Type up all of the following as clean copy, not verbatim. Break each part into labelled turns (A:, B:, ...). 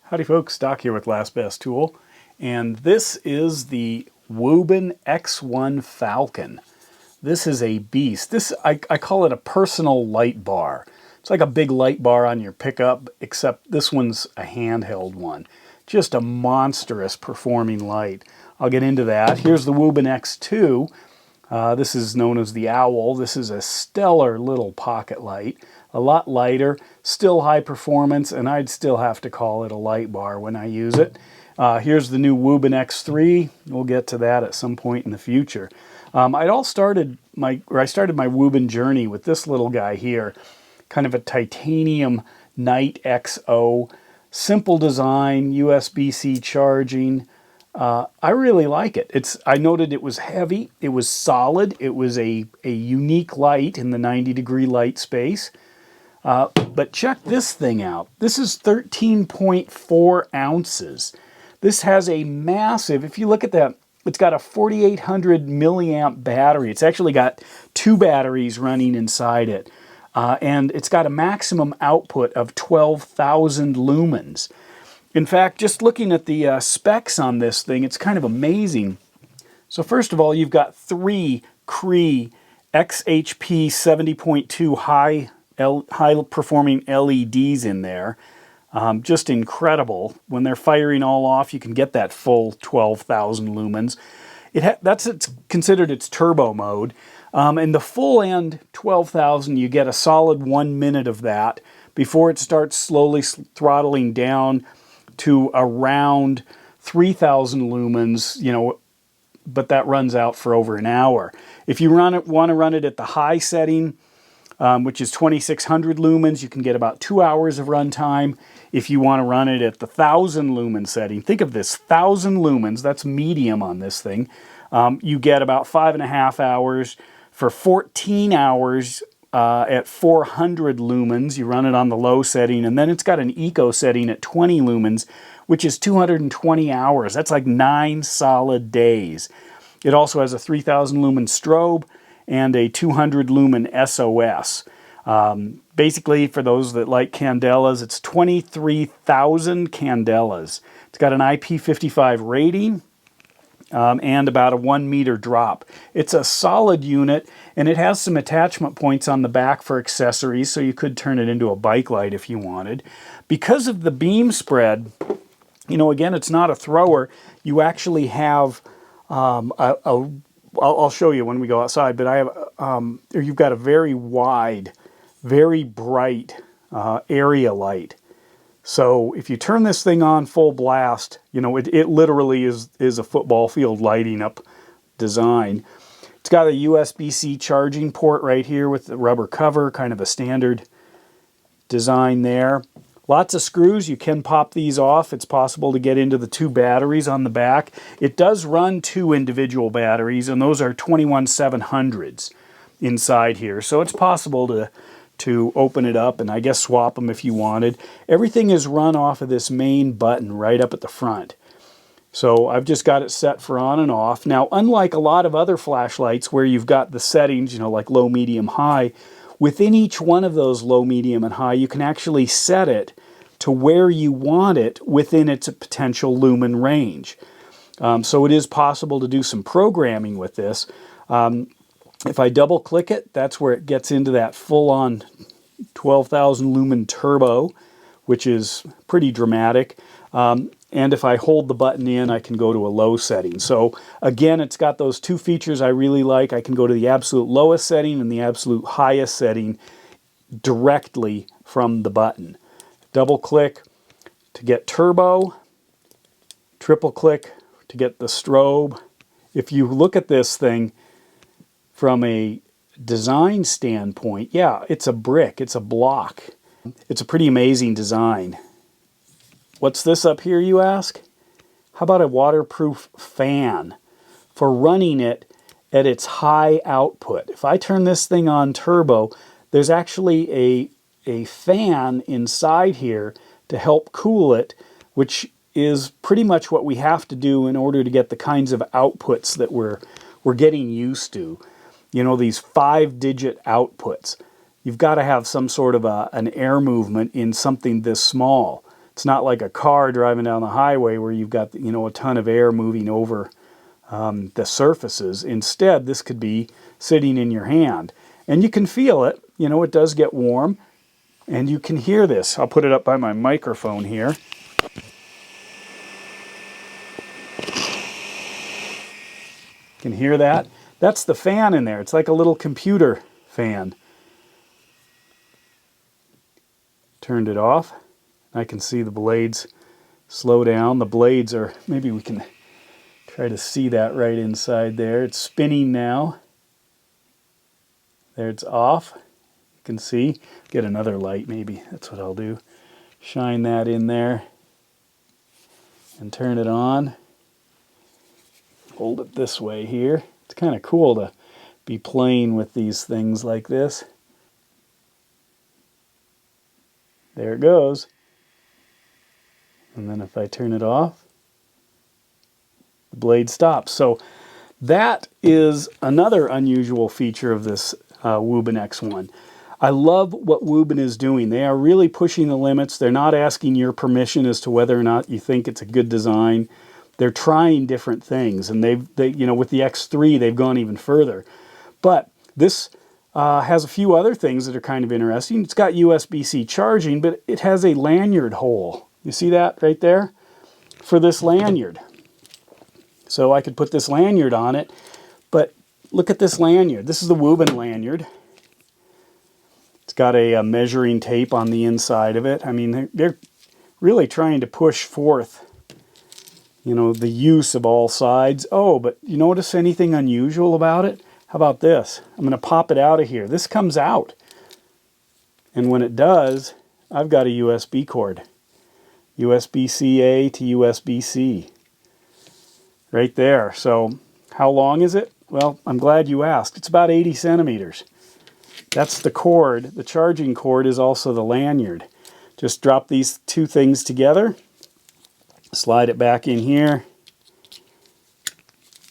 A: Howdy folks, Doc here with Last Best Tool, and this is the Wuben X1 Falcon. This is a beast. I call it a personal light bar. It's like a big light bar on your pickup, except this one's a handheld one. Just a monstrous performing light. I'll get into that. Here's the Wuben X2. This is known as the Owl. This is a stellar little pocket light. A lot lighter, still high performance, and I'd still have to call it a light bar when I use it. Here's the new Wuben X3. We'll get to that at some point in the future. I started my Wuben journey with this little guy here, kind of a titanium Night XO, simple design, USB-C charging. I really like it. I noted it was heavy, it was solid, it was a unique light in the 90-degree light space. But check this thing out. This is 13.4 ounces. This has a massive, if you look at that, it's got a 4,800 milliamp battery. It's actually got two batteries running inside it. And it's got a maximum output of 12,000 lumens. In fact, just looking at the specs on this thing, it's kind of amazing. So first of all, you've got three Cree XHP 70.2 high-performing LEDs in there. Just incredible. When they're firing all off, you can get that full 12,000 lumens. It's considered its turbo mode. And the full end 12,000, you get a solid 1 minute of that before it starts slowly throttling down to around 3,000 lumens, but that runs out for over an hour. If you want to run it at the high setting, which is 2,600 lumens, you can get about 2 hours of runtime. If you want to run it at the 1,000 lumen setting, think of this, 1,000 lumens, that's medium on this thing. You get about 5.5 hours. For 14 hours at 400 lumens, you run it on the low setting, and then it's got an eco setting at 20 lumens, which is 220 hours. That's like 9 solid days. It also has a 3,000 lumen strobe and a 200 lumen SOS. Basically, for those that like candelas, it's 23,000 candelas. It's got an IP55 rating and about a 1 meter drop. It's a solid unit, and it has some attachment points on the back for accessories, so you could turn it into a bike light if you wanted. Because of the beam spread, again, it's not a thrower. You actually have I'll show you when we go outside, but you've got a very wide, very bright area light. So if you turn this thing on full blast, it literally is a football field lighting up design. It's got a USB-C charging port right here with the rubber cover, kind of a standard design there. Lots of screws. You can pop these off. It's possible to get into the two batteries on the back. It does run two individual batteries, and those are 21700s inside here. So it's possible to open it up and I guess swap them if you wanted. Everything is run off of this main button right up at the front. So I've just got it set for on and off. Now, unlike a lot of other flashlights where you've got the settings, like low, medium, high, within each one of those low, medium, and high, you can actually set it to where you want it within its potential lumen range. So it is possible to do some programming with this. If I double click it, that's where it gets into that full-on 12,000 lumen turbo, which is pretty dramatic. And if I hold the button in, I can go to a low setting. So again, it's got those two features I really like. I can go to the absolute lowest setting and the absolute highest setting directly from the button. Double click to get turbo, triple click to get the strobe. If you look at this thing from a design standpoint, yeah, it's a brick, it's a block. It's a pretty amazing design. What's this up here, you ask? How about a waterproof fan for running it at its high output? If I turn this thing on turbo, there's actually a fan inside here to help cool it, which is pretty much what we have to do in order to get the kinds of outputs that we're getting used to. These 5-digit outputs. You've got to have some sort of an air movement in something this small It's not like a car driving down the highway where you've got, you know, a ton of air moving over the surfaces. Instead, this could be sitting in your hand. And you can feel it. You know, it does get warm. And you can hear this. I'll put it up by my microphone here. Can hear that? That's the fan in there. It's like a little computer fan. Turned it off. I can see the blades slow down. The blades are, maybe we can try to see that right inside there. It's spinning now. There, it's off. You can see. Get another light maybe. That's what I'll do. Shine that in there and turn it on. Hold it this way here. It's kind of cool to be playing with these things like this. There it goes. And then if I turn it off, the blade stops. So that is another unusual feature of this Wuben X1. I love what Wuben is doing. They are really pushing the limits. They're not asking your permission as to whether or not you think it's a good design. They're trying different things, and they you know, with the X3 they've gone even further. But this has a few other things that are kind of interesting. It's got USB-C charging, but it has a lanyard hole. You see that right there? For this lanyard. So I could put this lanyard on it, but look at this lanyard. This is the Wuben lanyard. It's got a measuring tape on the inside of it. I mean, they're really trying to push forth, you know, the use of all sides. Oh, but you notice anything unusual about it? How about this? I'm going to pop it out of here. This comes out. And when it does, I've got a USB cord. USB-C-A to USB-C. Right there. So how long is it? Well, I'm glad you asked. It's about 80 centimeters. That's the cord. The charging cord is also the lanyard. Just drop these two things together. Slide it back in here,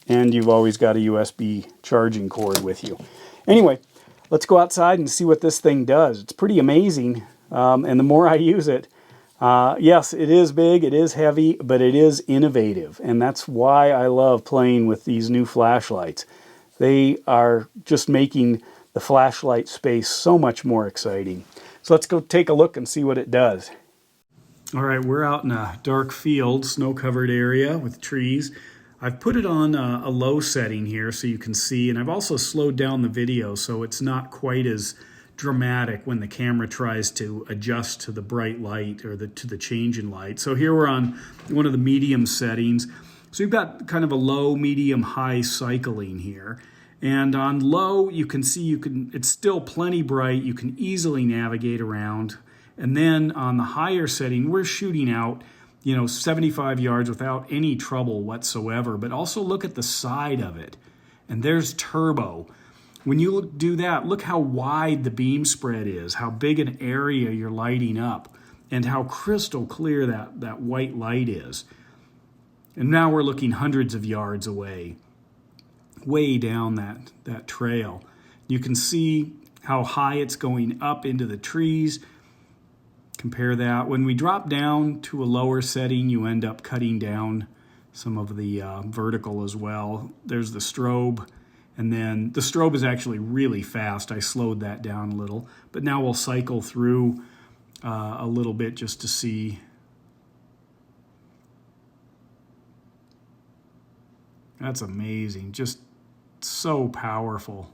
A: and you've always got a USB charging cord with you. Anyway, let's go outside and see what this thing does. It's pretty amazing, and the more I use it, yes, it is big, it is heavy, but it is innovative, and that's why I love playing with these new flashlights. They are just making the flashlight space so much more exciting. So let's go take a look and see what it does. All right, we're out in a dark field, snow-covered area with trees. I've put it on a low setting here so you can see, and I've also slowed down the video so it's not quite as dramatic when the camera tries to adjust to the bright light or to the change in light. So here we're on one of the medium settings. So you've got kind of a low, medium, high cycling here. And on low, you can see it's still plenty bright. You can easily navigate around. And then on the higher setting, we're shooting out, you know, 75 yards without any trouble whatsoever. But also look at the side of it. And there's turbo. When you do that, look how wide the beam spread is, how big an area you're lighting up, and how crystal clear that white light is. And now we're looking hundreds of yards away, way down that trail. You can see how high it's going up into the trees. Compare that. When we drop down to a lower setting, you end up cutting down some of the vertical as well. There's the strobe, and then the strobe is actually really fast. I slowed that down a little, but now we'll cycle through a little bit just to see. That's amazing, just so powerful.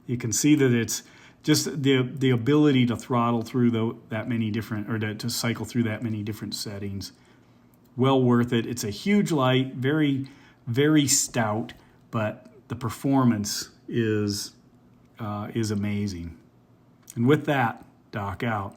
A: You can see that it's just the ability to throttle through that many different, or to cycle through that many different settings. Well worth it. It's a huge light, very, very stout, but the performance is amazing. And with that, Doc out.